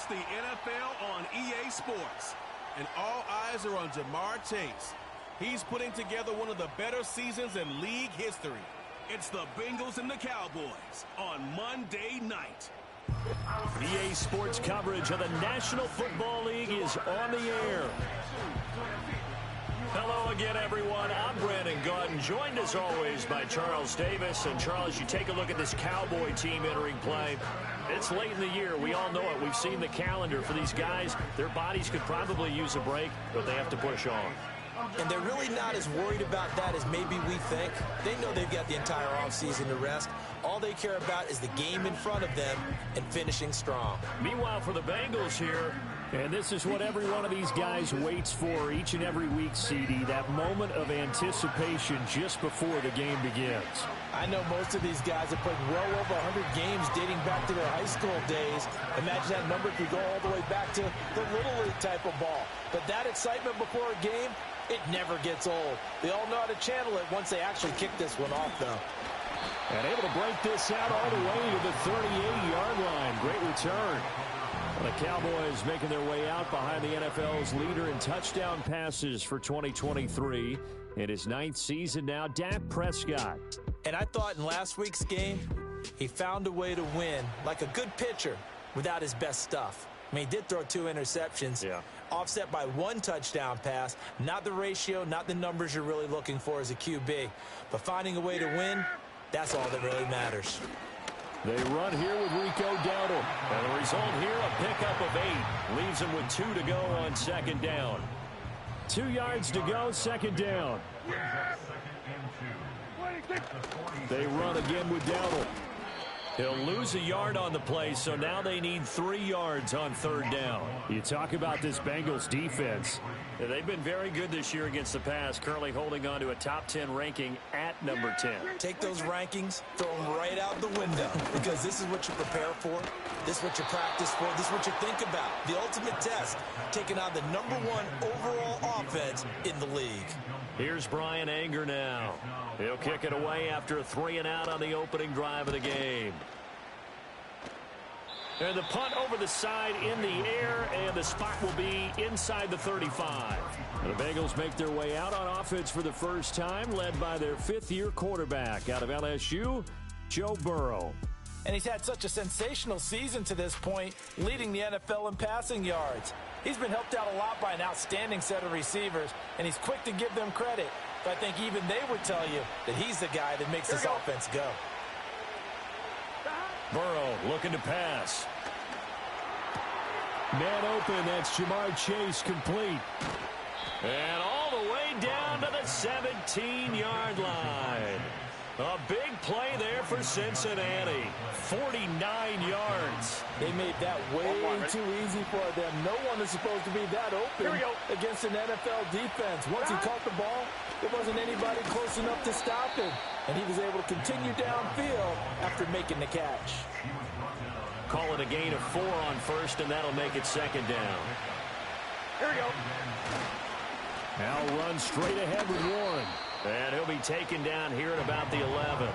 the NFL on EA Sports, and all eyes are on Jamar Chase. He's putting together one of the better seasons in league history. It's the Bengals and the Cowboys on Monday night. EA Sports coverage of the National Football League is on the air. Hello again, everyone. I'm Brandon Gaudin, joined as always by Charles Davis. And Charles, you take a look at this Cowboy team entering play. It's late in the year. We all know it. We've seen the calendar for these guys. Their bodies could probably use a break, but they have to push on. And they're really not as worried about that as maybe we think. They know they've got the entire offseason to rest. All they care about is the game in front of them and finishing strong. Meanwhile, for the Bengals here, and this is what every one of these guys waits for each and every week, CD, that moment of anticipation just before the game begins. I know most of these guys have played well over 100 games dating back to their high school days. Imagine that number if we go all the way back to the Little League type of ball. But that excitement before a game, it never gets old. They all know how to channel it once they actually kick this one off, though. And able to break this out all the way to the 38-yard line. Great return. The Cowboys making their way out behind the NFL's leader in touchdown passes for 2023. In his 9th season now, Dak Prescott. And I thought in last week's game, he found a way to win like a good pitcher without his best stuff. I mean, he did throw 2 interceptions, offset by 1 touchdown pass. Not the ratio, not the numbers you're really looking for as a QB. But finding a way to win, that's all that really matters. They run here with Rico Dowdle. And the result here, a pickup of 8. Leaves them with 2 to go on second down. 2 yards to go, second down. They run again with Dowdle. He'll lose a yard on the play, so now they need 3 yards on third down. You talk about this Bengals defense. They've been very good this year against the pass, currently holding on to a top 10 ranking at number 10. Take those rankings, throw them right out the window, because this is what you prepare for, this is what you practice for, this is what you think about. The ultimate test, taking on the #1 overall offense in the league. Here's Brian Anger now. He'll kick it away after a 3-and-out on the opening drive of the game. And the punt over the side in the air, and the spot will be inside the 35. The Bengals make their way out on offense for the first time, led by their 5th-year quarterback out of LSU, Joe Burrow. And he's had such a sensational season to this point, leading the NFL in passing yards. He's been helped out a lot by an outstanding set of receivers, and he's quick to give them credit. But I think even they would tell you that he's the guy that makes this offense go. Burrow looking to pass. Man open, that's Jamar Chase, complete. And all the way down to the 17-yard line. A big play there for Cincinnati. 49 yards. They made that way too easy for them. No one is supposed to be that open against an NFL defense. Once he caught the ball, there wasn't anybody close enough to stop him. And he was able to continue downfield after making the catch. Call it a gain of 4 on first, and that'll make it second down. Here we go. Now run straight ahead with Warren. And he'll be taken down here at about the 11.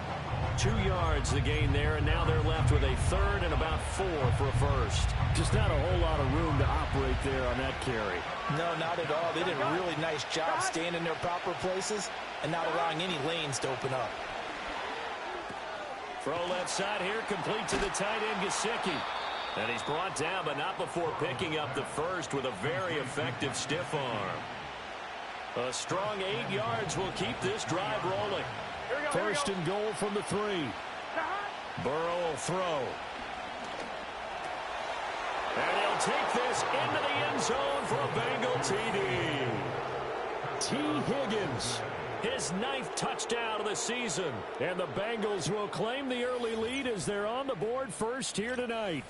2 yards the gain there, and now they're left with a 3rd and about 4 for a first. Just not a whole lot of room to operate there on that carry. No, not at all. They did a really nice job staying in their proper places and not allowing any lanes to open up. Throw left side here, complete to the tight end, Gesicki. And he's brought down, but not before picking up the first with a very effective stiff arm. A strong 8 yards will keep this drive rolling. First and goal from the 3. Burrow will throw. And he'll take this into the end zone for a Bengal TD. T. Higgins, his 9th touchdown of the season. And the Bengals will claim the early lead as they're on the board first here tonight.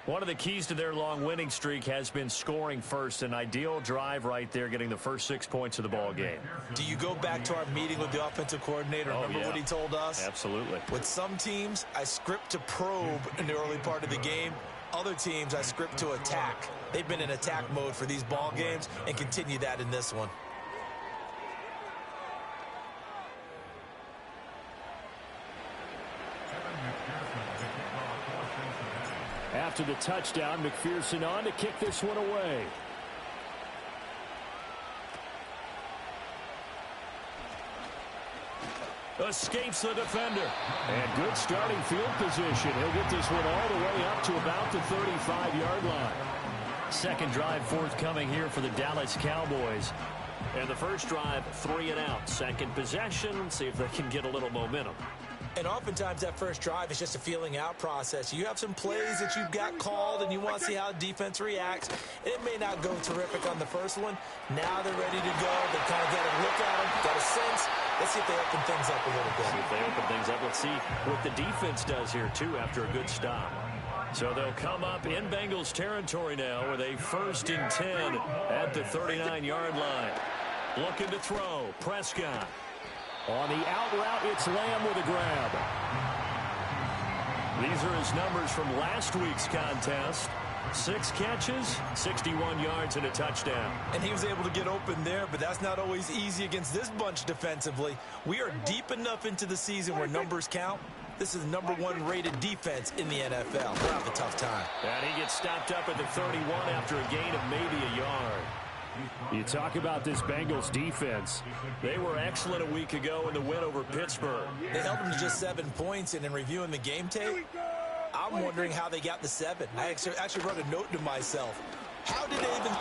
One of the keys to their long winning streak has been scoring first. An ideal drive right there, getting the first 6 points of the ball game. Do you go back to our meeting with the offensive coordinator? Remember what he told us? Absolutely. With some teams, I script to probe in the early part of the game. Other teams, I script to attack. They've been in attack mode for these ball games and continue that in this one. After the touchdown, McPherson on to kick this one away. Escapes the defender. And good starting field position. He'll get this one all the way up to about the 35-yard line. Second drive forthcoming here for the Dallas Cowboys. And the first drive, 3 and out. Second possession, see if they can get a little momentum. And oftentimes that first drive is just a feeling out process. You have some plays that you've got called and you want to see how the defense reacts. It may not go terrific on the first one. Now they're ready to go. They kind of got a look at them, got a sense. Let's see if they open things up a little bit. See if they open things up. Let's see what the defense does here, too, after a good stop. So they'll come up in Bengals territory now with a 1st and 10 at the 39-yard line. Looking to throw. Prescott. On the out route, it's Lamb with a grab. These are his numbers from last week's contest. 6 catches, 61 yards, and a touchdown. And he was able to get open there, but that's not always easy against this bunch defensively. We are deep enough into the season where numbers count. This is the #1 rated defense in the NFL. We'll have a tough time. And he gets stopped up at the 31 after a gain of maybe a yard. You talk about this Bengals defense. They were excellent a week ago in the win over Pittsburgh. They held them to just 7 points, and in reviewing the game tape, I'm wondering how they got the 7. I actually wrote a note to myself. How did they even...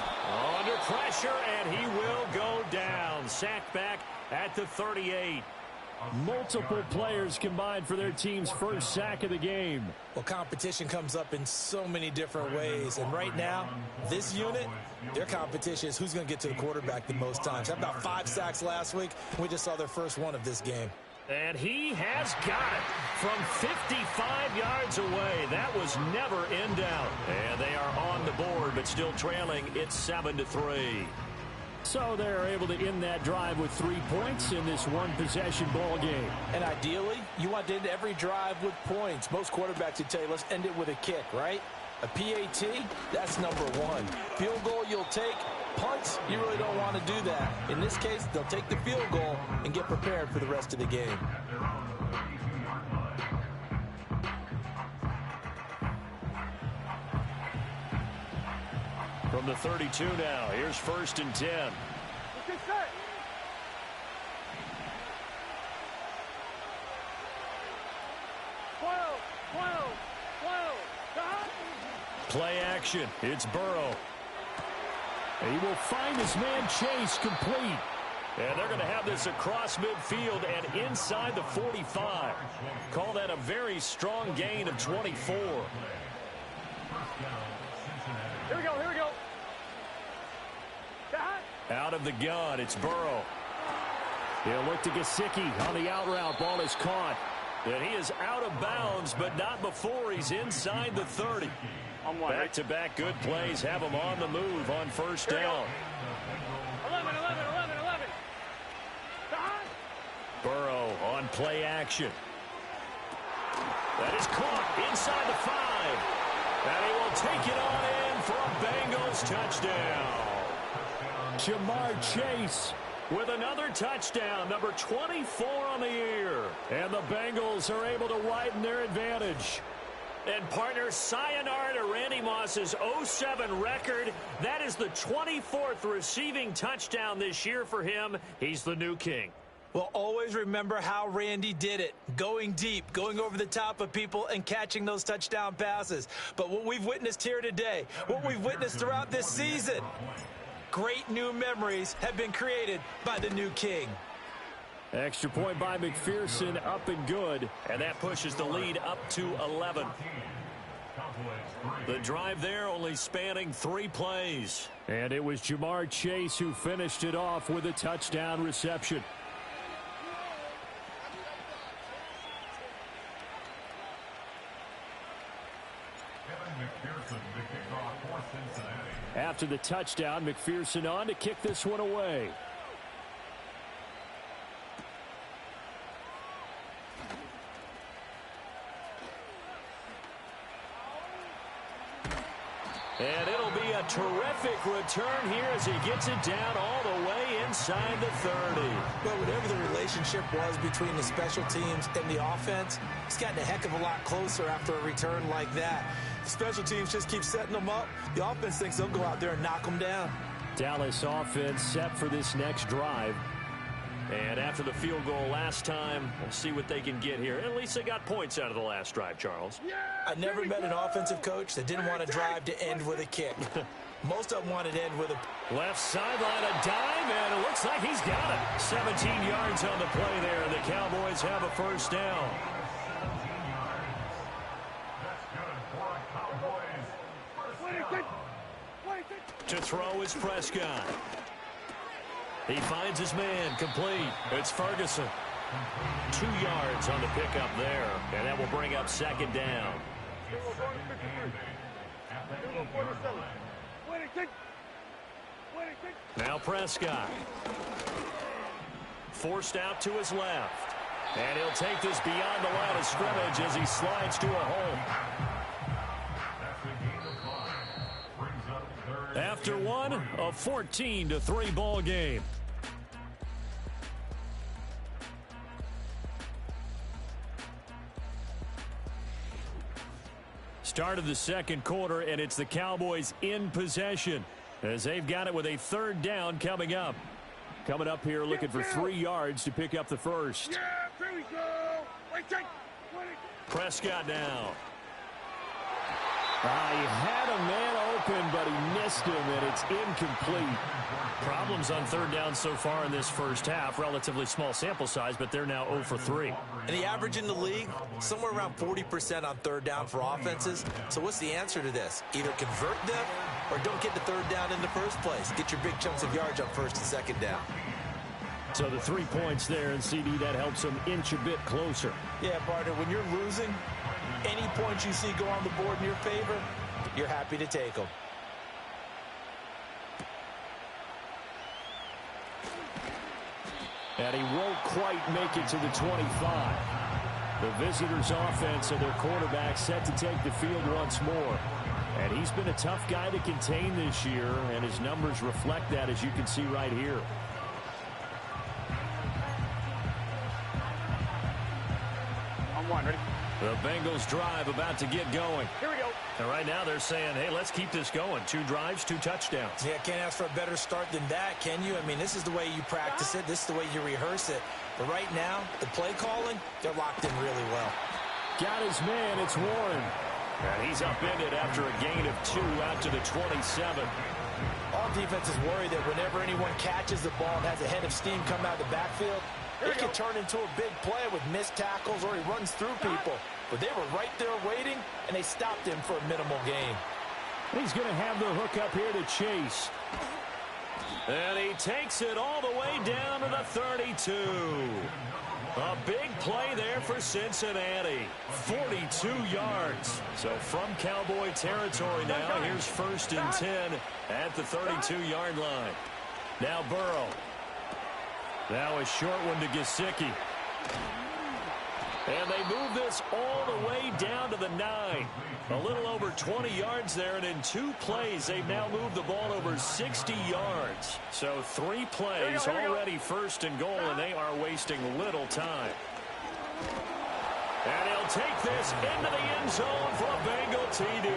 Under pressure, and he will go down. Sacked back at the 38. Multiple players combined for their team's first sack of the game. Well, competition comes up in so many different ways. And right now, this unit, their competition is who's going to get to the quarterback the most times. Had about 5 sacks last week. We just saw their first one of this game. And he has got it from 55 yards away. That was never in doubt. And they are on the board, but still trailing. It's 7-3. So they're able to end that drive with 3 points in this one-possession ball game. And ideally, you want to end every drive with points. Most quarterbacks would tell you, let's end it with a kick, right? A PAT, that's #1. Field goal you'll take. Punts, you really don't want to do that. In this case, they'll take the field goal and get prepared for the rest of the game. From the 32 now, here's 1st and 10. Play action. It's Burrow. He will find his man Chase complete. And they're going to have this across midfield and inside the 45. Call that a very strong gain of 24. Here we go, here we go. Out of the gun, it's Burrow. He'll look to Gesicki on the out route. Ball is caught. And he is out of bounds, but not before he's inside the 30. Back-to-back good plays have him on the move on 1st down. 11. Burrow on play action. That is caught inside the 5. And he will take it on in for a Bengals touchdown. Jamar Chase with another touchdown, number 24 on the year. And the Bengals are able to widen their advantage. And partner, sayonara to Randy Moss's 0-7 record. That is the 24th receiving touchdown this year for him. He's the new king. Well, always remember how Randy did it. Going deep, going over the top of people and catching those touchdown passes. But what we've witnessed here today, what we've witnessed throughout this season, great new memories have been created by the new king. Extra point by McPherson, up and good. And that pushes the lead up to 11. The drive there only spanning 3 plays. And it was Jamar Chase who finished it off with a touchdown reception. After the touchdown, McPherson on to kick this one away. And it'll be a terrific return here as he gets it down all the way inside the 30. But whatever the relationship was between the special teams and the offense, it's gotten a heck of a lot closer after a return like that. The special teams just keep setting them up. The offense thinks they'll go out there and knock them down. Dallas offense set for this next drive. And after the field goal last time, we'll see what they can get here. At least they got points out of the last drive, Charles. I never met an offensive coach that didn't want to drive to end with a kick. Most of them wanted to end with a... Left sideline, a dive, and it looks like he's got it. 17 yards on the play there. The Cowboys have a first down. To throw is Prescott. He finds his man, complete. It's Ferguson. 2 yards on the pickup there, and that will bring up second down. Now Prescott. Forced out to his left. And he'll take this beyond the line of scrimmage as he slides to a hole. After one, a 14-3 ball game. Start of the second quarter, and it's the Cowboys in possession as they've got it with a third down coming up. Coming up here looking for 3 yards to pick up the first. Here we go. Prescott now. He had a man open, but he missed him, and it's incomplete. Problems on third down so far in this first half. Relatively small sample size, but they're now 0 for 3. And the average in the league, somewhere around 40% on third down for offenses. So what's the answer to this? Either convert them or don't get the third down in the first place. Get your big chunks of yards on first and second down. So the 3 points there, and CD, that helps them inch a bit closer. Yeah, partner, when you're losing, any points you see go on the board in your favor, you're happy to take them. And he won't quite make it to the 25. The visitors' offense and their quarterback set to take the field once more. And he's been a tough guy to contain this year, and his numbers reflect that, as you can see right here. On one, ready? The Bengals drive about to get going. Here we go. And right now they're saying, hey, let's keep this going. 2 drives, 2 touchdowns. Yeah, can't ask for a better start than that, can you? I mean, this is the way you practice it. This is the way you rehearse it. But right now, the play calling, they're locked in really well. Got his man. It's Warren. And he's upended after a gain of 2 out to the 27. All defenses worry that whenever anyone catches the ball and has a head of steam come out of the backfield, it can turn into a big play with missed tackles or he runs through people. But they were right there waiting, and they stopped him for a minimal gain. He's going to have the hook up here to Chase. And he takes it all the way down to the 32. A big play there for Cincinnati. 42 yards. So from Cowboy territory now, here's 1st and 10 at the 32-yard line. Now Burrow. Now a short one to Gesicki. And they move this all the way down to the 9. A little over 20 yards there, and in 2 plays, they've now moved the ball over 60 yards. So 3 plays, already 1st and goal, and they are wasting little time. And he'll take this into the end zone for a Bengal TD.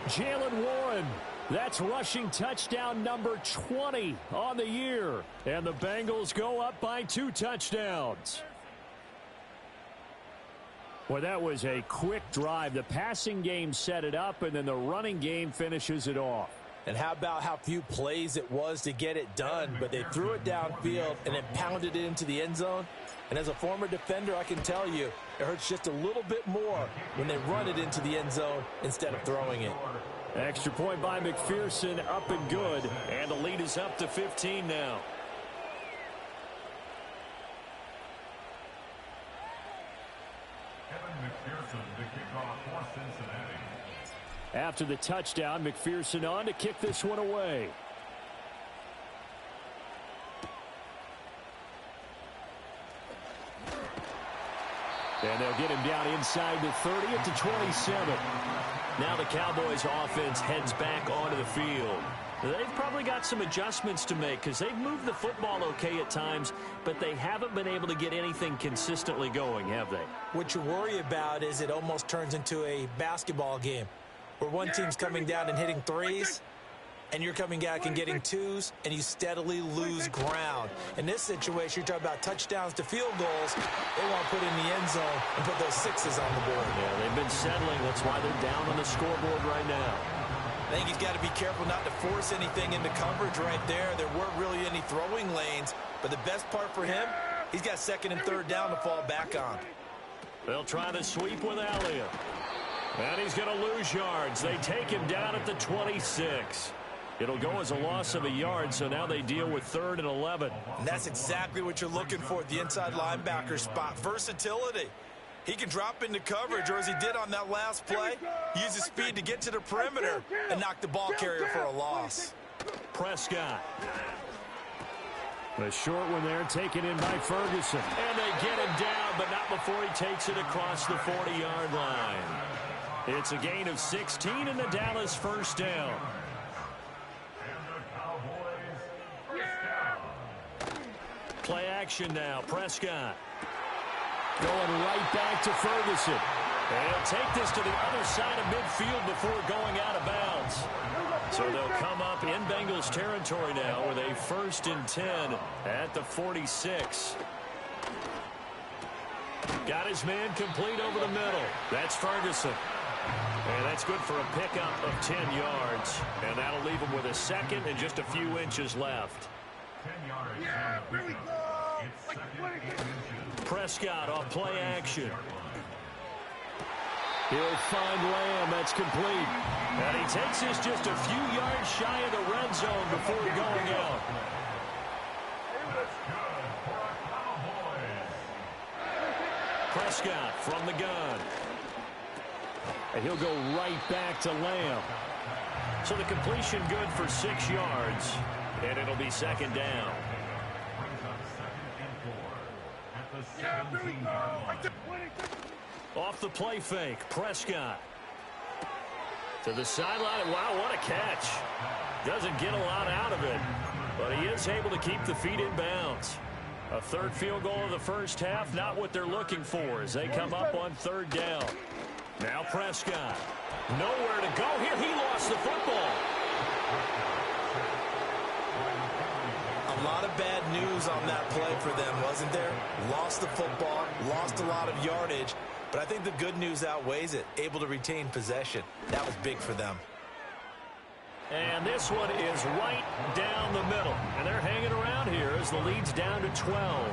Jalen Warren. That's rushing touchdown number 20 on the year. And the Bengals go up by 2 touchdowns. Well, that was a quick drive. The passing game set it up, and then the running game finishes it off. And how about how few plays it was to get it done, but they threw it downfield and then pounded it into the end zone. And as a former defender, I can tell you, it hurts just a little bit more when they run it into the end zone instead of throwing it. Extra point by McPherson, up and good. And the lead is up to 15 now. After the touchdown, McPherson on to kick this one away. And they'll get him down inside the 30 at the 27. Now the Cowboys offense heads back onto the field. They've probably got some adjustments to make because they've moved the football okay at times, but they haven't been able to get anything consistently going, have they? What you worry about is it almost turns into a basketball game where one team's coming down and hitting threes, and you're coming back and getting twos, and you steadily lose ground. In this situation, you're talking about touchdowns to field goals. They want to put in the end zone and put those sixes on the board. Yeah, they've been settling. That's why they're down on the scoreboard right now. I think he's got to be careful not to force anything into coverage right there. There weren't really any throwing lanes, but the best part for him, he's got second and third down to fall back on. They'll try to sweep with Elliott. And he's going to lose yards. They take him down at the 26. It'll go as a loss of a yard, so now they deal with 3rd and 11. And that's exactly what you're looking for at the inside linebacker spot. Versatility. He can drop into coverage, or as he did on that last play, use his speed to get to the perimeter and knock the ball carrier for a loss. Prescott. The short one there taken in by Ferguson. And they get him down, but not before he takes it across the 40-yard line. It's a gain of 16 and the Dallas first down. Play action now. Prescott. Going right back to Ferguson. And he'll take this to the other side of midfield before going out of bounds. So they'll come up in Bengals territory now with a 1st and 10 at the 46. Got his man complete over the middle. That's Ferguson. And that's good for a pickup of 10 yards. And that'll leave him with a second and just a few inches left. Yeah, here we go. Prescott on play action. He'll find Lamb. That's complete. And he takes this just a few yards shy of the red zone before going out. Prescott from the gun. And he'll go right back to Lamb. So the completion good for 6 yards. And it'll be 2nd down. Off the play fake, Prescott. To the sideline. Wow, what a catch. Doesn't get a lot out of it, but he is able to keep the feet in bounds. A 3rd field goal of the first half, not what they're looking for as they come up on 3rd down. Now Prescott. Nowhere to go here. He lost the football. A lot of bad news on that play for them, wasn't there? Lost the football, lost a lot of yardage, but I think the good news outweighs it. Able to retain possession. That was big for them. And this one is right down the middle. And they're hanging around here as the lead's down to 12.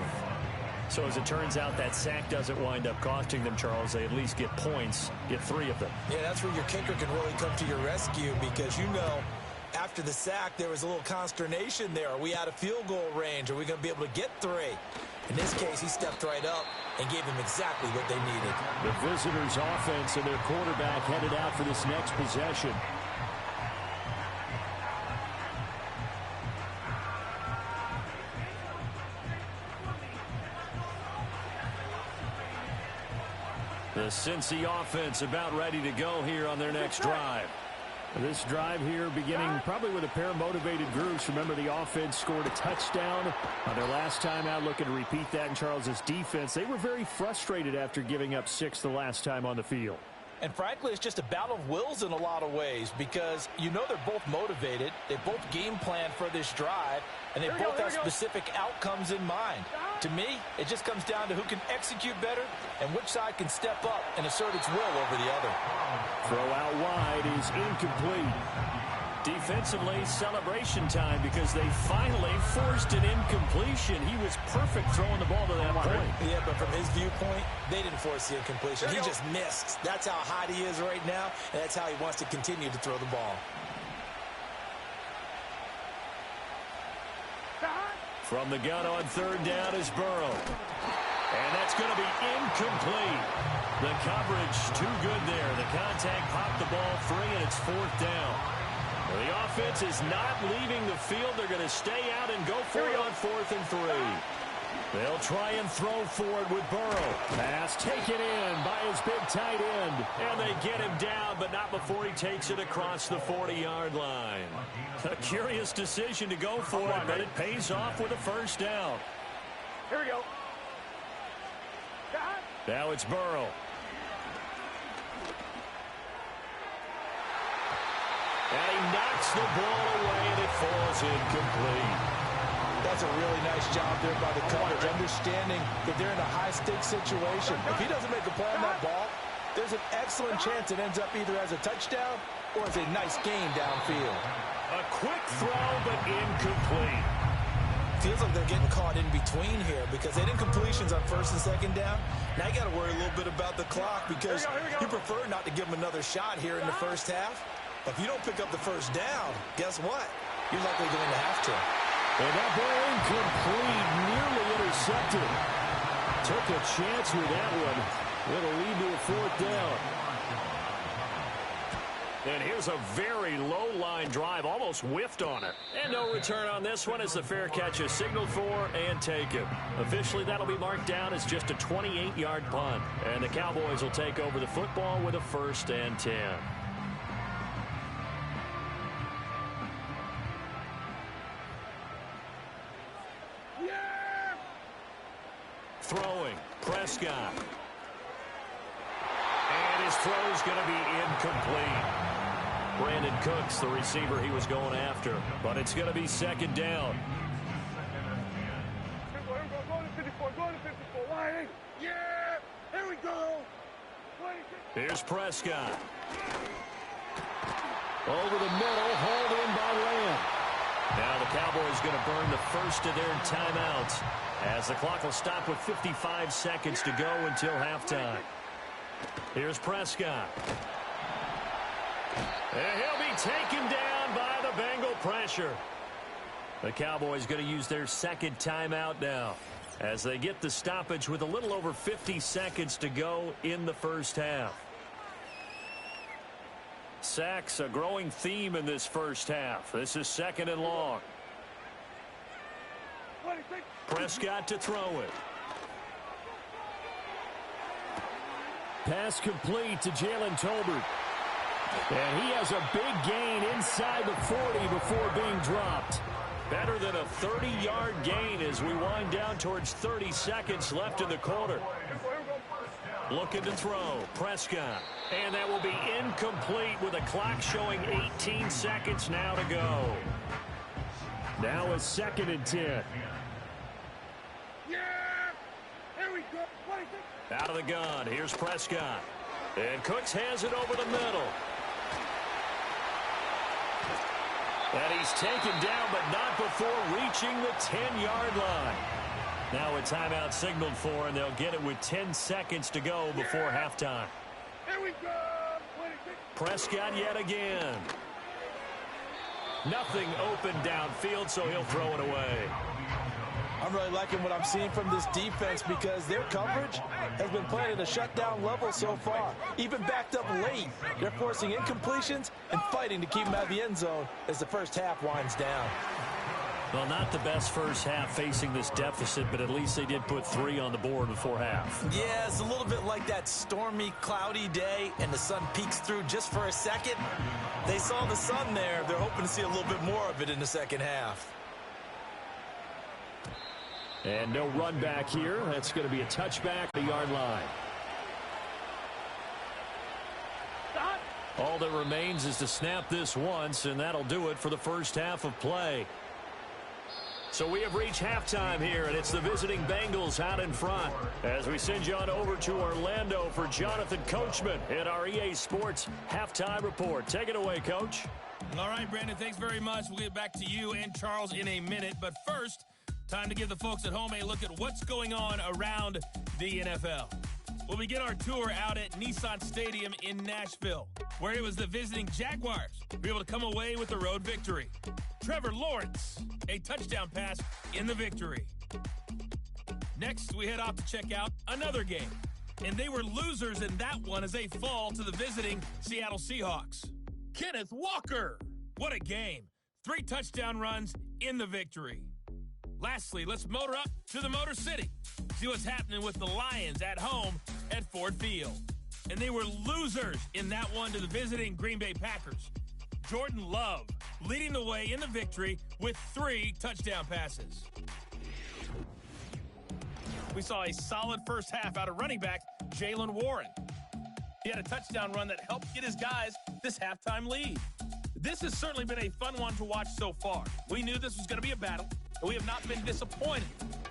So as it turns out, that sack doesn't wind up costing them, Charles. They at least get points, get 3 of them. Yeah, that's where your kicker can really come to your rescue because, you know, after the sack, there was a little consternation there. Are we out of field goal range? Are we going to be able to get 3? In this case, he stepped right up and gave them exactly what they needed. The visitors' offense and their quarterback headed out for this next possession. The Cincy offense about ready to go here on their next drive. This drive here beginning probably with a pair of motivated groups. Remember, the offense scored a touchdown on their last time out, looking to repeat that in Charles's defense. They were very frustrated after giving up 6 the last time on the field. And frankly, it's just a battle of wills in a lot of ways because you know they're both motivated. They both game plan for this drive, and they both have specific outcomes in mind. To me, it just comes down to who can execute better and which side can step up and assert its will over the other. Throw out wide is incomplete. Defensively, celebration time because they finally forced an incompletion. He was perfect throwing the ball to that point. Yeah, but from his viewpoint, they didn't force the incompletion. He just missed. That's how hot he is right now, and that's how he wants to continue to throw the ball. From the gun on 3rd down is Burrow. And that's going to be incomplete. The coverage too good there. The contact popped the ball free, and it's 4th down. The offense is not leaving the field. They're going to stay out and go for it on 4th and 3. They'll try and throw for it with Burrow. Pass taken in by his big tight end. And they get him down, but not before he takes it across the 40-yard line. A curious decision to go for it, but it pays off with a first down. Here we go. Now it's Burrow. And he knocks the ball away, and it falls incomplete. That's a really nice job there by the coverage, understanding that they're in a high-stakes situation. If he doesn't make a play on that ball, there's an excellent chance it ends up either as a touchdown or as a nice gain downfield. A quick throw, but incomplete. Feels like they're getting caught in between here because they didn't completions on first and second down. Now you got to worry a little bit about the clock because you prefer not to give them another shot here in the first half. But if you don't pick up the first down, guess what? You're likely going to have to. And that ball incomplete, nearly intercepted. Took a chance with that one. It'll lead to a fourth down. And here's a very low-line drive, almost whiffed on it. And no return on this one as the fair catch is signaled for and taken. Officially, that'll be marked down as just a 28-yard punt. And the Cowboys will take over the football with a 1st and 10. Throwing, Prescott. And his throw's going to be incomplete. Brandon Cooks, the receiver he was going after. But it's going to be second down. Yeah, here we go. Here's Prescott. Over the middle, hauled in by Lamb. Now the Cowboys going to burn the first of their timeouts as the clock will stop with 55 seconds to go until halftime. Here's Prescott. And he'll be taken down by the Bengal pressure. The Cowboys going to use their second timeout now as they get the stoppage with a little over 50 seconds to go in the first half. Sacks, a growing theme in this first half. This is 2nd and long. Prescott to throw it. Pass complete to Jalen Tolbert. And he has a big gain inside the 40 before being dropped. Better than a 30-yard gain as we wind down towards 30 seconds left in the quarter. Looking to throw. Prescott. And that will be incomplete with a clock showing 18 seconds now to go. Now a 2nd and 10. Out of the gun. Here's Prescott. And Cooks has it over the middle. And he's taken down, but not before reaching the 10-yard line. Now a timeout signaled for, and they'll get it with 10 seconds to go before halftime. Here we go. Prescott yet again. Nothing open downfield, so he'll throw it away. I'm really liking what I'm seeing from this defense because their coverage has been playing at a shutdown level so far. Even backed up late, they're forcing incompletions and fighting to keep them out of the end zone as the first half winds down. Well, not the best first half facing this deficit, but at least they did put 3 on the board before half. Yeah, it's a little bit like that stormy, cloudy day, and the sun peeks through just for a second. They saw the sun there. They're hoping to see a little bit more of it in the second half. And no run back here. That's going to be a touchback at the yard line. All that remains is to snap this once, and that'll do it for the first half of play. So we have reached halftime here, and it's the visiting Bengals out in front. As we send you on over to Orlando for Jonathan Coachman in our EA Sports Halftime Report. Take it away, Coach. All right, Brandon, thanks very much. We'll get back to you and Charles in a minute. But first, time to give the folks at home a look at what's going on around the NFL. We'll begin our tour out at Nissan Stadium in Nashville, where it was the visiting Jaguars who were able to come away with the road victory. Trevor Lawrence, a touchdown pass in the victory. Next, we head off to check out another game, and they were losers in that one as they fall to the visiting Seattle Seahawks. Kenneth Walker, what a game. 3 touchdown runs in the victory. Lastly, let's motor up to the Motor City. See what's happening with the Lions at home at Ford Field. And they were losers in that one to the visiting Green Bay Packers. Jordan Love leading the way in the victory with 3 touchdown passes. We saw a solid first half out of running back Jaylen Warren. He had a touchdown run that helped get his guys this halftime lead. This has certainly been a fun one to watch so far. We knew this was going to be a battle, and we have not been disappointed.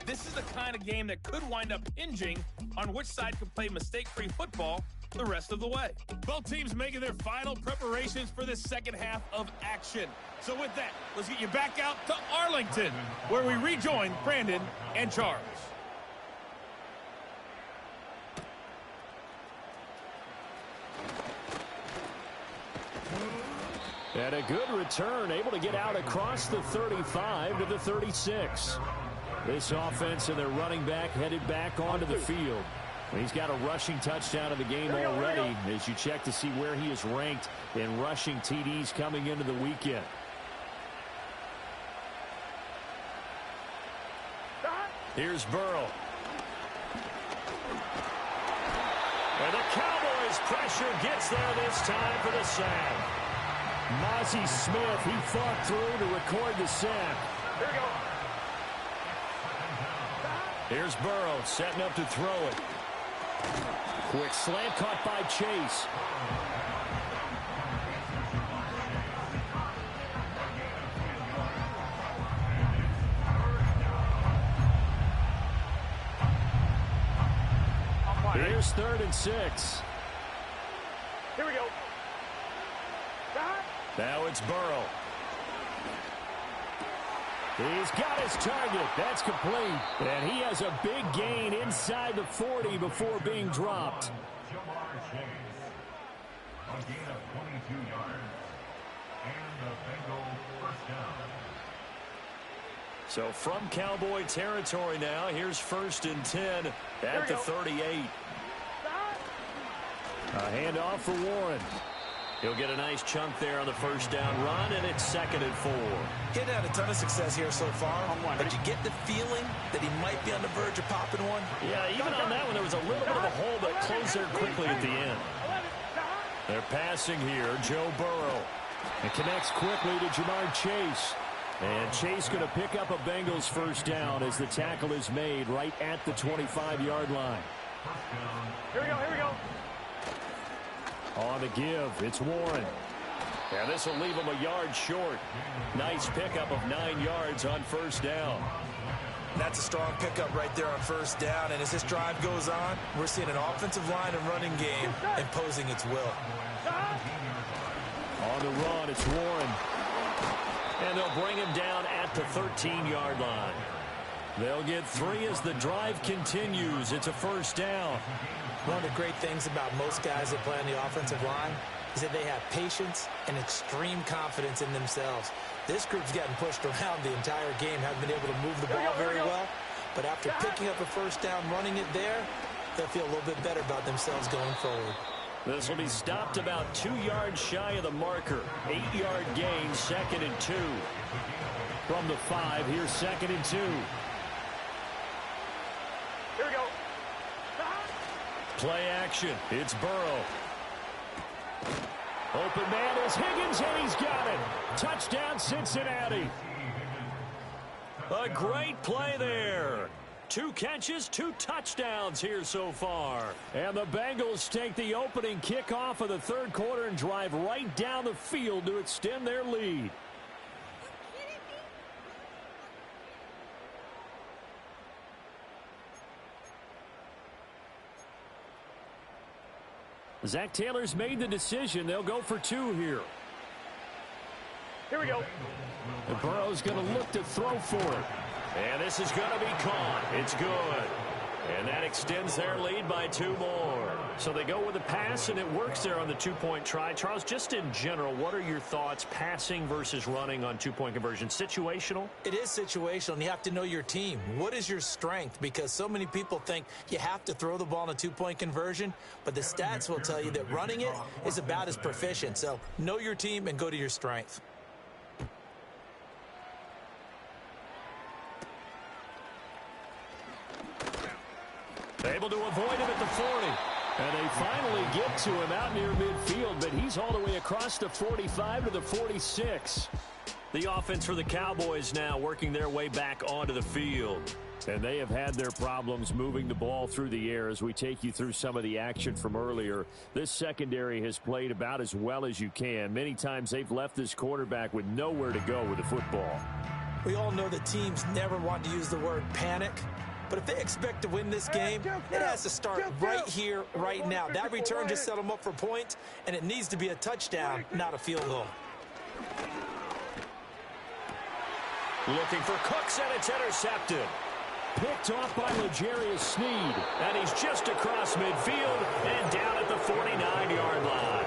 This is the kind of game that could wind up hinging on which side could play mistake-free football the rest of the way. Both teams making their final preparations for this second half of action. So with that, let's get you back out to Arlington, where we rejoin Brandon and Charles. And a good return, able to get out across the 35 to the 36. This offense and their running back headed back onto the field. He's got a rushing touchdown of the game already as you check to see where he is ranked in rushing TDs coming into the weekend. Here's Burrow. And the Cowboys pressure gets there this time for the sack. Mozzie Smith, he fought through to record the sack. Here we go. Here's Burrow setting up to throw it. Quick slant caught by Chase. Here's 3rd and 6. Here we go. Now it's Burrow. He's got his target. That's complete. And he has a big gain inside the 40 before being dropped. A gain of 22 yards. And the Bengals first down. So from Cowboy territory now, here's 1st and 10 at the 38. A handoff for Warren. He'll get a nice chunk there on the first down run, and it's 2nd and 4. He hadn't had a ton of success here so far, but you get the feeling that he might be on the verge of popping one. Yeah, even on that one, there was a little bit of a hole that closed there quickly at the end. They're passing here, Joe Burrow. It connects quickly to Jamar Chase. And Chase going to pick up a Bengals first down as the tackle is made right at the 25-yard line. Here we go, here we go. On the give, it's Warren. And this will leave him a yard short. Nice pickup of 9 yards on first down. That's a strong pickup right there on first down. And as this drive goes on, we're seeing an offensive line and running game imposing its will. On the run, it's Warren. And they'll bring him down at the 13-yard line. They'll get 3 as the drive continues. It's a first down. One of the great things about most guys that play on the offensive line is that they have patience and extreme confidence in themselves. This group's gotten pushed around the entire game, haven't been able to move the ball very well. But after picking up a first down, running it there, they'll feel a little bit better about themselves going forward. This will be stopped about 2 yards shy of the marker. 8-yard gain, 2nd and 2. From the 5, here's 2nd and 2. Here we go. Play action. It's Burrow. Open man is Higgins, and he's got it. Touchdown, Cincinnati. A great play there. 2 catches, 2 touchdowns here so far. And the Bengals take the opening kickoff of the 3rd quarter and drive right down the field to extend their lead. Zach Taylor's made the decision. They'll go for 2 here. Here we go. And Burrow's going to look to throw for it. And this is going to be caught. It's good. And that extends their lead by 2 more. So they go with a pass, and it works there on the 2-point try. Charles, just in general, what are your thoughts passing versus running on 2-point conversion? Situational? It is situational, and you have to know your team. What is your strength? Because so many people think you have to throw the ball in a 2-point conversion, but the stats will tell you that running it is about as proficient. So know your team and go to your strength. able to avoid him at the 40. And they finally get to him out near midfield, but he's all the way across the 45 to the 46. The offense for the Cowboys now working their way back onto the field. And they have had their problems moving the ball through the air as we take you through some of the action from earlier. This secondary has played about as well as you can. Many times they've left this quarterback with nowhere to go with the football. We all know that teams never want to use the word panic. But if they expect to win this game, it has to start right here, right now. That return just set them up for points, and it needs to be a touchdown, not a field goal. Looking for Cooks, and it's intercepted. Picked off by L'Jarius Sneed. And he's just across midfield and down at the 49-yard line.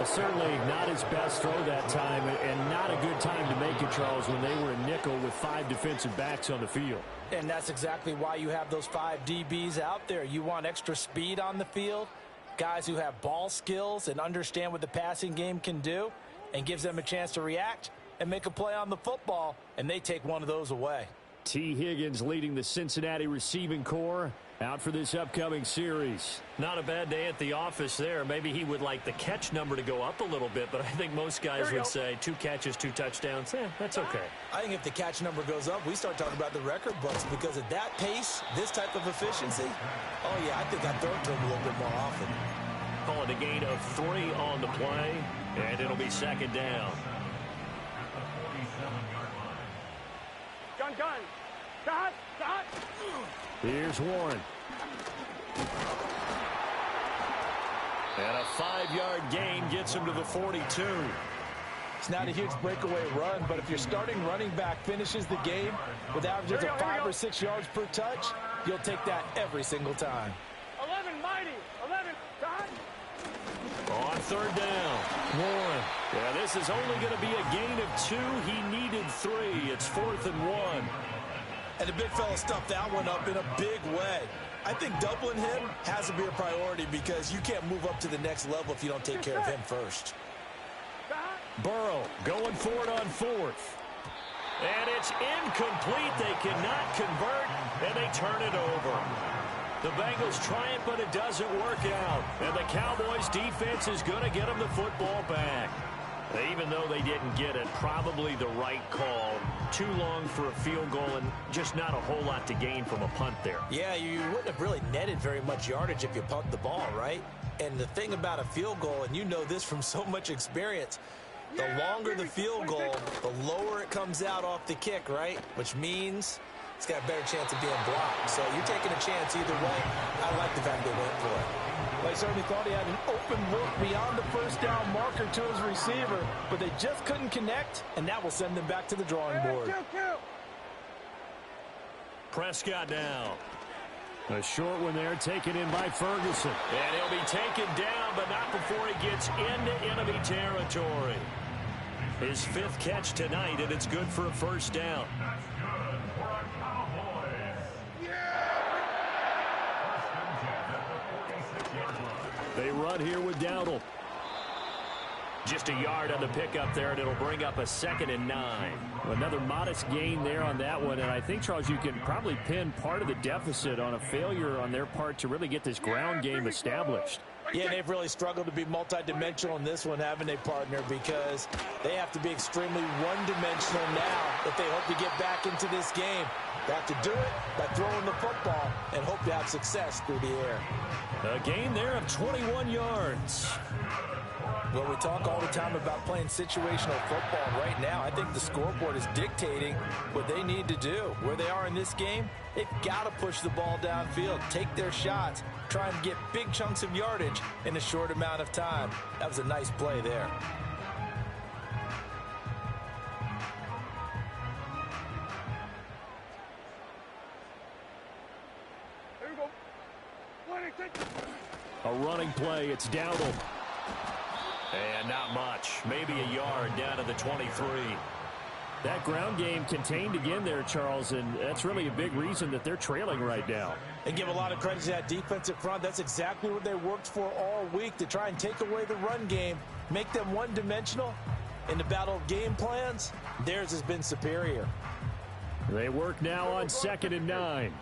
Certainly not his best throw that time, and not a good time to make it, Charles, when they were a nickel with 5 defensive backs on the field. And that's exactly why you have those 5 DBs out there. You want extra speed on the field, guys who have ball skills and understand what the passing game can do, and gives them a chance to react and make a play on the football, and they take one of those away. T. Higgins leading the Cincinnati receiving corps out for this upcoming series. Not a bad day at the office there. Maybe he would like the catch number to go up a little bit, but I think most guys would say 2 catches, 2 touchdowns. That's okay. I think if the catch number goes up, we start talking about the record books, because at that pace, this type of efficiency, oh yeah, I think I'd throw it to him a little bit more often. Call it a gain of 3 on the play, and it'll be second down. Gun. Shot. Here's Warren. And a 5-yard gain gets him to the 42. It's not a huge breakaway run, but if your starting running back finishes the game with averages of 5 or 6 yards per touch, you'll take that every single time. 11, mighty. 11, shot. On third down, Warren. Yeah, this is only going to be a gain of 2. He needed 3. It's 4th and 1. And the big fella stuffed that one up in a big way. I think doubling him has to be a priority, because you can't move up to the next level if you don't take care of him first. Burrow going for it on 4th. And it's incomplete. They cannot convert, and they turn it over. The Bengals try it, but it doesn't work out. And the Cowboys defense is going to get them the football back. Even though they didn't get it, probably the right call. Too long for a field goal, and just not a whole lot to gain from a punt there. Yeah, you wouldn't have really netted very much yardage if you pumped the ball, right? And the thing about a field goal, and you know this from so much experience, the longer the field goal, the lower it comes out off the kick, right? Which means it's got a better chance of being blocked. So you're taking a chance either way. I like the fact they went for it. Well, I certainly thought he had an open look beyond the first down marker to his receiver, but they just couldn't connect, and that will send them back to the drawing board. Prescott now. A short one there, taken in by Ferguson. And he'll be taken down, but not before he gets into enemy territory. His 5th catch tonight, and it's good for a first down. They run here with Dowdle. Just a yard on the pickup there, and it'll bring up a 2nd and 9. Another modest gain there on that one, and I think, Charles, you can probably pin part of the deficit on a failure on their part to really get this ground game established. Yeah, they've really struggled to be multidimensional in this one, haven't they, partner? Because they have to be extremely one-dimensional now if they hope to get back into this game. They have to do it by throwing the football and hope to have success through the air. A gain there of 21 yards. Well, we talk all the time about playing situational football. Right now, I think the scoreboard is dictating what they need to do. Where they are in this game, they've got to push the ball downfield, take their shots, try and get big chunks of yardage in a short amount of time. That was a nice play there. There we go. A running play, it's Dowdle. And not much. Maybe a yard down to the 23. That ground game contained again there, Charles, and that's really a big reason that they're trailing right now. And give a lot of credit to that defensive front. That's exactly what they worked for all week, to try and take away the run game, make them one-dimensional. In the battle of game plans, theirs has been superior. They work now on 2nd and 9.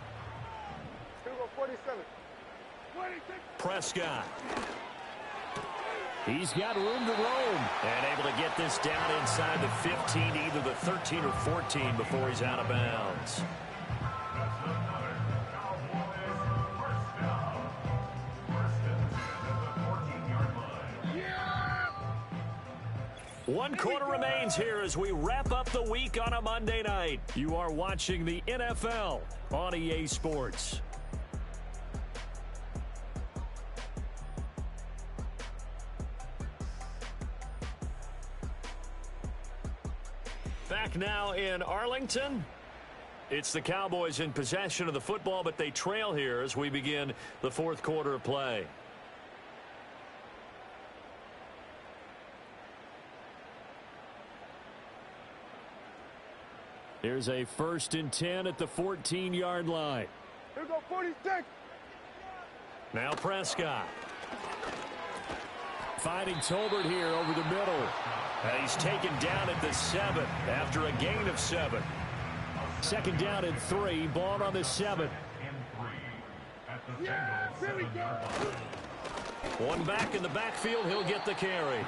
47. 26. Prescott. He's got room to roam. And able to get this down inside the 15, either the 13 or 14 before he's out of bounds. One quarter remains here as we wrap up the week on a Monday night. You are watching the NFL on EA Sports. Back now in Arlington. It's the Cowboys in possession of the football, but they trail here as we begin the fourth quarter of play. Here's a 1st and 10 at the 14-yard line. Here we go, 46. Now Prescott. Finding Tolbert here over the middle. And he's taken down at the 7 after a gain of 7. 2nd down and 3. Ball on the 7. Yeah, here we go. One back in the backfield, he'll get the carry.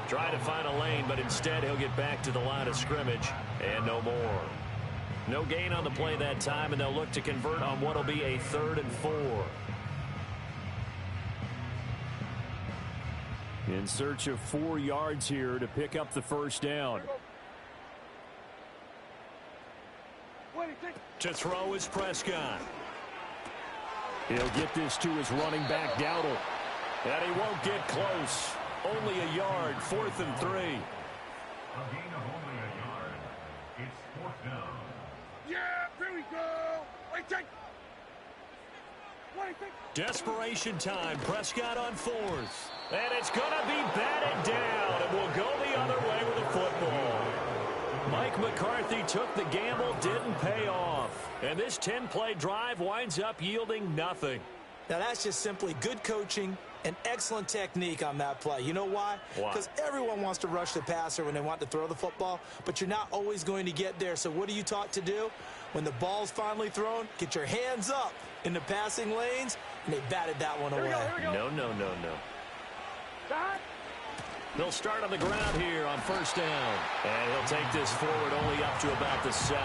Try to find a lane, but instead he'll get back to the line of scrimmage and no more. No gain on the play that time, and they'll look to convert on what will be a 3rd and 4. In search of 4 yards here to pick up the 1st down. To throw is Prescott. He'll get this to his running back, Dowdle. And he won't get close. Only a yard, 4th and 3. A gain of only a yard. It's 4th down. Yeah, here we go. Wait, take. Desperation time. Prescott on 4th. And it's going to be batted down. And we'll go the other way with the football. Mike McCarthy took the gamble, didn't pay off. And this 10-play drive winds up yielding nothing. Now, that's just simply good coaching and excellent technique on that play. You know why? Why? Because everyone wants to rush the passer when they want to throw the football, but you're not always going to get there. So what are you taught to do? When the ball's finally thrown, get your hands up in the passing lanes, and they batted that one away. No. They'll start on the ground here on 1st down. And he'll take this forward only up to about the 7.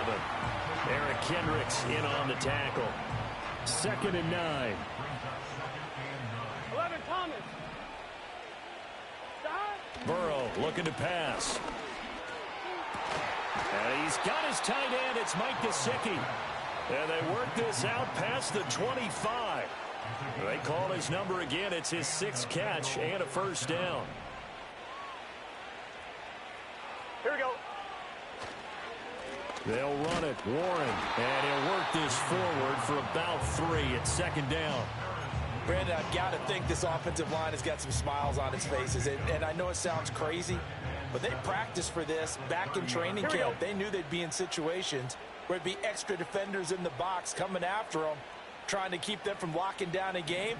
Eric Kendricks in on the tackle. 2nd and 9. 11, Thomas. Burrow looking to pass. And he's got his tight end. It's Mike Gesicki. And they work this out past the 25. They call his number again. It's his 6th catch and a 1st down. Here we go. They'll run it. Warren. And he'll work this forward for about 3 at 2nd down. Brandon, I've got to think this offensive line has got some smiles on its faces. And I know it sounds crazy, but they practiced for this back in training camp. They knew they'd be in situations where it'd be extra defenders in the box coming after them, trying to keep them from locking down a game.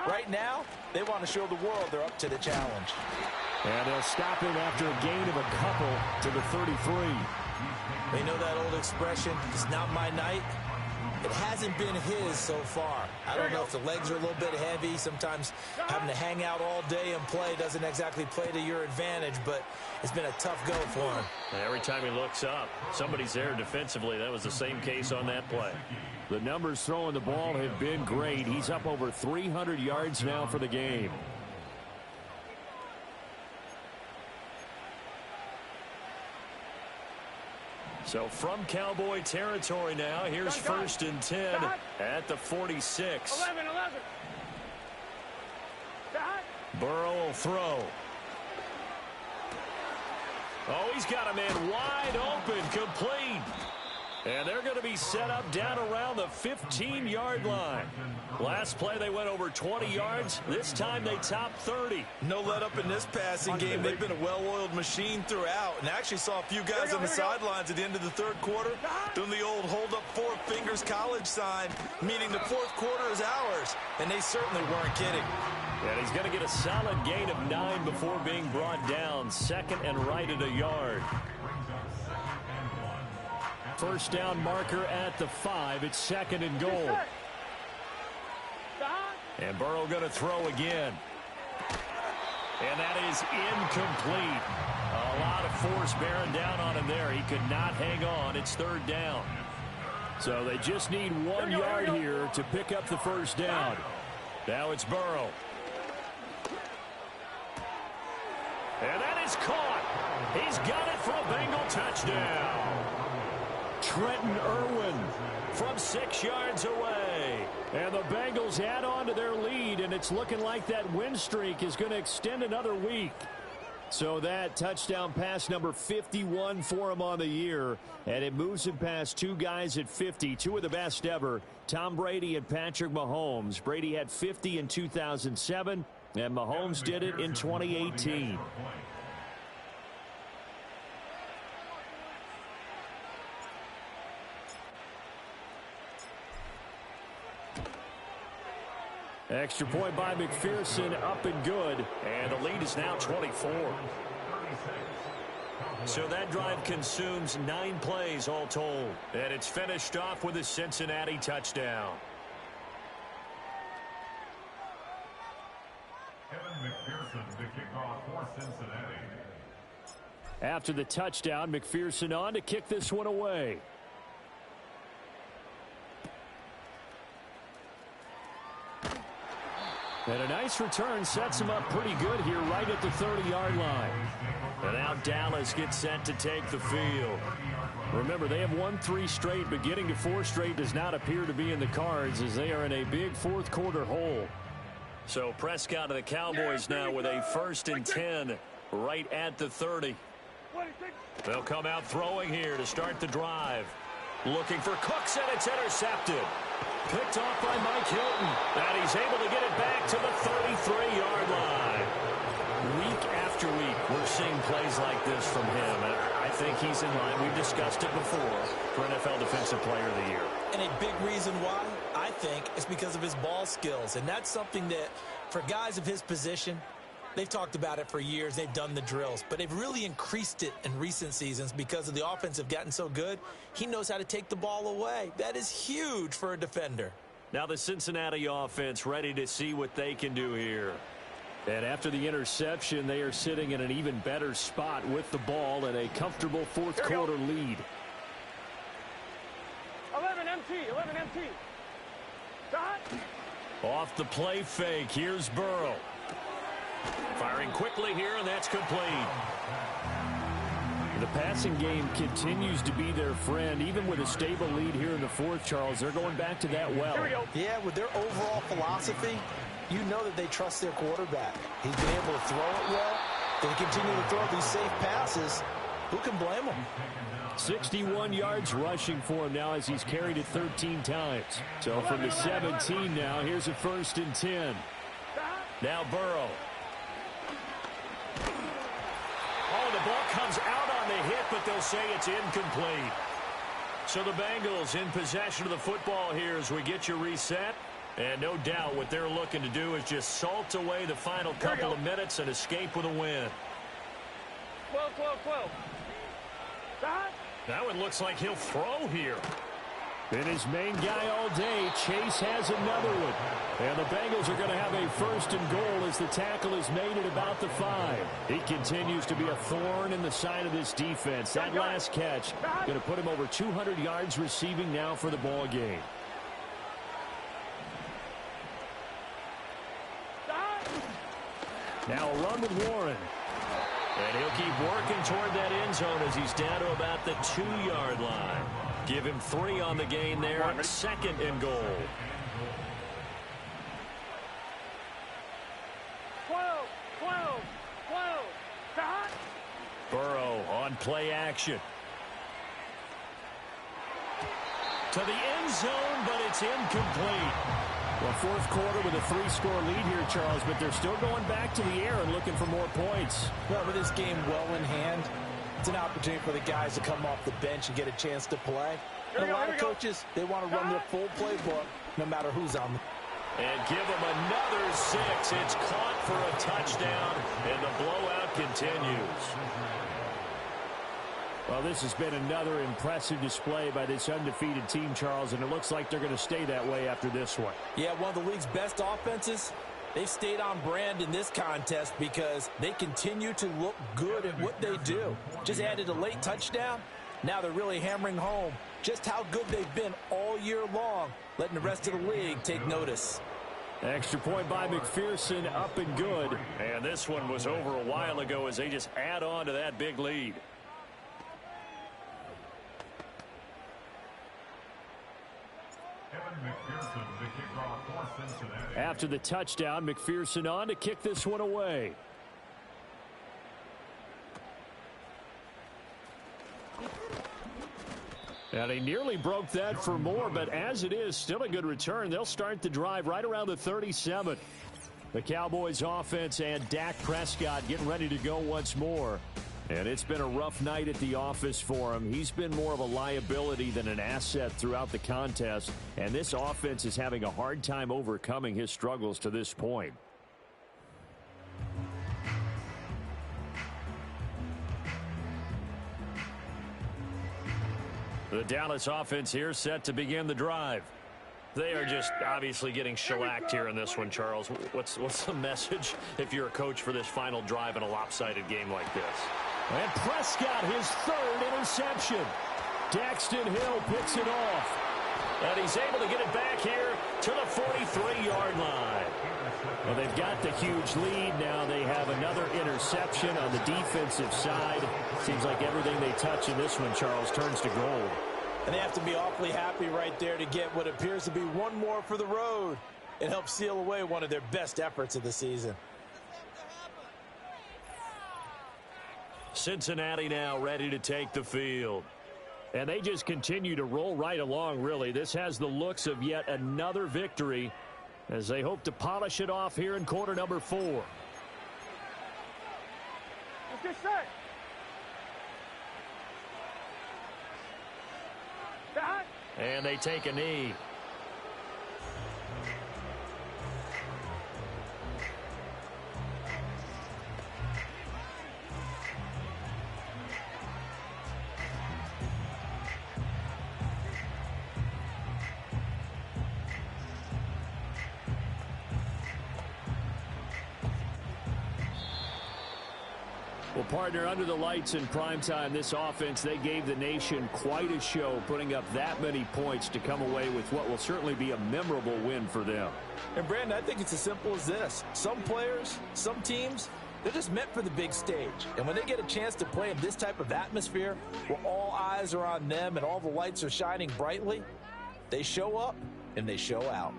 Right now, they want to show the world they're up to the challenge. And they'll stop him after a gain of a couple to the 33. They know that old expression, it's not my night. It hasn't been his so far. I don't know if the legs are a little bit heavy. Sometimes having to hang out all day and play doesn't exactly play to your advantage, but it's been a tough go for him. And every time he looks up, somebody's there defensively. That was the same case on that play. The numbers throwing the ball have been great. He's up over 300 yards now for the game. So from Cowboy territory now, here's 1st and 10 at the 46. 11. Burrow will throw. Oh, he's got a man wide open, complete. And they're going to be set up down around the 15-yard line. Last play, they went over 20 yards. This time, they topped 30. No let up in this passing game. They've been a well-oiled machine throughout. And I actually saw a few guys on the sidelines at the end of the 3rd quarter doing the old hold up 4 fingers college sign, meaning the 4th quarter is ours. And they certainly weren't kidding. And he's going to get a solid gain of 9 before being brought down. 2nd and right at a yard. 1st down marker at the 5. It's 2nd and goal. And Burrow going to throw again. And that is incomplete. A lot of force bearing down on him there. He could not hang on. It's third down. So they just need 1 yard here to pick up the first down. Now it's Burrow. And that is caught. He's got it for a Bengal touchdown. Trenton Irwin from 6 yards away. And the Bengals add on to their lead, and it's looking like that win streak is going to extend another week. So that touchdown pass number 51 for him on the year, and it moves him past 2 guys at 50, 2 of the best ever, Tom Brady and Patrick Mahomes. Brady had 50 in 2007, and Mahomes did it in 2018. Extra point by McPherson, up and good. And the lead is now 24. So that drive consumes 9 plays all told. And it's finished off with a Cincinnati touchdown. Evan McPherson to kick off for Cincinnati. After the touchdown, McPherson on to kick this one away. And a nice return sets him up pretty good here right at the 30-yard line. And now Dallas gets set to take the field. Remember, they have won 3 straight, but getting to 4 straight does not appear to be in the cards as they are in a big fourth-quarter hole. So Prescott of the Cowboys now with a 1st and 10 right at the 30. They'll come out throwing here to start the drive. Looking for Cooks, and it's intercepted. Picked off by Mike Hilton. And he's able to get it back to the 33-yard line. Week after week, we're seeing plays like this from him. And I think he's in line. We've discussed it before for NFL Defensive Player of the Year. And a big reason why, I think, is because of his ball skills. And that's something that, for guys of his position, they've talked about it for years. They've done the drills. But they've really increased it in recent seasons because of the offense have gotten so good. He knows how to take the ball away. That is huge for a defender. Now the Cincinnati offense ready to see what they can do here. And after the interception, they are sitting in an even better spot with the ball and a comfortable fourth-quarter lead. 11 MT, 11 MT. Dot. Off the play fake, here's Burrow. Firing quickly here, and that's complete. The passing game continues to be their friend, even with a stable lead here in the fourth, Charles. They're going back to that well. Here we go. Yeah, with their overall philosophy, you know that they trust their quarterback. He's been able to throw it well. They continue to throw these safe passes. Who can blame them? 61 yards rushing for him now as he's carried it 13 times. So from the 17 now, here's a 1st and 10. Now Burrow. Oh, the ball comes out on the hit, but they'll say it's incomplete. So the Bengals in possession of the football here as we get you reset. And no doubt what they're looking to do is just salt away the final couple of minutes and escape with a win. 12, 12, 12. Dot. That one looks like he'll throw here. And his main guy all day, Chase has another one. And the Bengals are going to have a 1st and goal as the tackle is made at about the 5. He continues to be a thorn in the side of this defense. That last catch going to put him over 200 yards receiving now for the ball game. Now a run with Warren. And he'll keep working toward that end zone as he's down to about the 2-yard line. Give him 3 on the gain there. 2nd and goal. 12, 12, 12. Dot. Burrow on play action. To the end zone, but it's incomplete. Well, fourth quarter with a 3-score lead here, Charles, but they're still going back to the air and looking for more points. Well, with this game well in hand, it's an opportunity for the guys to come off the bench and get a chance to play. And a lot of coaches, they want to run their full playbook no matter who's on them. And give them another 6. It's caught for a touchdown, and the blowout continues. Well, this has been another impressive display by this undefeated team, Charles, and it looks like they're going to stay that way after this one. Yeah, one of the league's best offenses. They've stayed on brand in this contest because they continue to look good at what they do. Just added a late touchdown. Now they're really hammering home just how good they've been all year long, letting the rest of the league take notice. Extra point by McPherson, up and good. And this one was over a while ago as they just add on to that big lead. After the touchdown, McPherson on to kick this one away. And he nearly broke that for more, but as it is, still a good return. They'll start the drive right around the 37. The Cowboys offense and Dak Prescott getting ready to go once more. And it's been a rough night at the office for him. He's been more of a liability than an asset throughout the contest. And this offense is having a hard time overcoming his struggles to this point. The Dallas offense here set to begin the drive. They are just obviously getting shellacked here in this one, Charles. What's the message if you're a coach for this final drive in a lopsided game like this? And Prescott, his third interception. Daxton Hill picks it off. And he's able to get it back here to the 43-yard line. Well, they've got the huge lead. Now they have another interception on the defensive side. Seems like everything they touch in this one, Charles, turns to gold. And they have to be awfully happy right there to get what appears to be one more for the road. It helps seal away one of their best efforts of the season. Cincinnati now ready to take the field. And they just continue to roll right along, really. This has the looks of yet another victory as they hope to polish it off here in quarter number 4. Let's get set. Back. And they take a knee. Well, partner, under the lights in primetime, this offense, they gave the nation quite a show, putting up that many points to come away with what will certainly be a memorable win for them. And, Brandon, I think it's as simple as this. Some players, some teams, they're just meant for the big stage. And when they get a chance to play in this type of atmosphere where all eyes are on them and all the lights are shining brightly, they show up and they show out.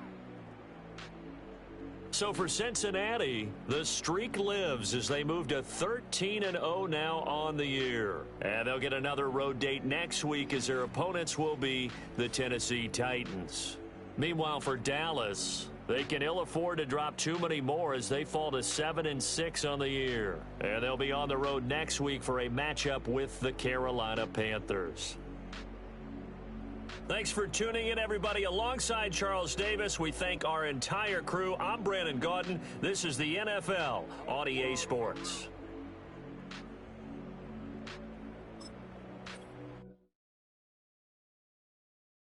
So for Cincinnati, the streak lives as they move to 13-0 now on the year. And they'll get another road date next week as their opponents will be the Tennessee Titans. Meanwhile, for Dallas, they can ill afford to drop too many more as they fall to 7-6 on the year. And they'll be on the road next week for a matchup with the Carolina Panthers. Thanks for tuning in, everybody. Alongside Charles Davis, we thank our entire crew. I'm Brandon Gaudin. This is the NFL on EA Sports.